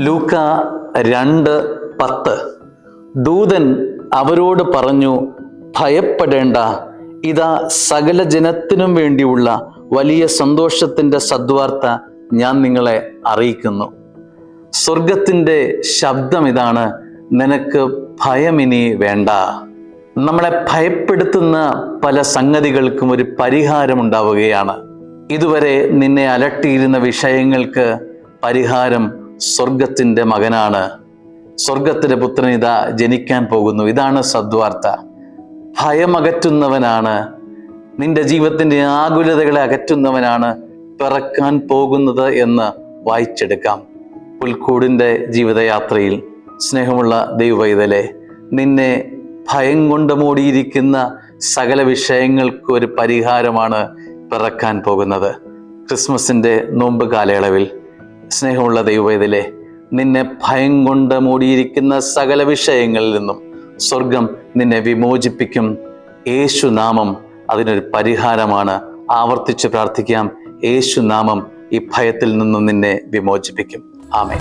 ലൂക്ക 2:10. ദൂതൻ അവരോട് പറഞ്ഞു, ഭയപ്പെടേണ്ട, ഇതാ സകല ജനത്തിനും വേണ്ടിയുള്ള വലിയ സന്തോഷത്തിൻ്റെ സദ്വാർത്ത ഞാൻ നിങ്ങളെ അറിയിക്കുന്നു. സ്വർഗത്തിൻ്റെ ശബ്ദം ഇതാണ്, നിനക്ക് ഭയമിനി വേണ്ട. നമ്മളെ ഭയപ്പെടുത്തുന്ന പല സംഗതികൾക്കും ഒരു പരിഹാരമുണ്ടാവുകയാണ്. ഇതുവരെ നിന്നെ അലട്ടിയിരുന്ന വിഷയങ്ങൾക്ക് പരിഹാരം സ്വർഗത്തിൻ്റെ മകനാണ്. സ്വർഗത്തിൻ്റെ പുത്രൻ ഇതാ ജനിക്കാൻ പോകുന്നു. ഇതാണ് സദ്വാർത്ത. ഭയമകറ്റുന്നവനാണ്, നിന്റെ ജീവിതത്തിൻ്റെ ആകുലതകളെ അകറ്റുന്നവനാണ് പിറക്കാൻ പോകുന്നത് എന്ന് വായിച്ചെടുക്കാം. പുൽക്കൂടിൻ്റെ ജീവിതയാത്രയിൽ സ്നേഹമുള്ള ദൈവവൈതലേ, നിന്നെ ഭയം കൊണ്ട് മൂടിയിരിക്കുന്ന സകല വിഷയങ്ങൾക്ക് ഒരു പരിഹാരമാണ് പിറക്കാൻ പോകുന്നത്. ക്രിസ്മസിൻ്റെ നോമ്പ് കാലയളവിൽ സ്നേഹമുള്ള ദൈവവൈതലേ, നിന്നെ ഭയം കൊണ്ട് മൂടിയിരിക്കുന്ന സകല വിഷയങ്ങളിൽ നിന്നും സ്വർഗം നിന്നെ വിമോചിപ്പിക്കും. യേശുനാമം അതിനൊരു പരിഹാരമാണ്. ആവർത്തിച്ച് പ്രാർത്ഥിക്കാം. യേശുനാമം ഈ ഭയത്തിൽ നിന്നും നിന്നെ വിമോചിപ്പിക്കും. ആമേൻ.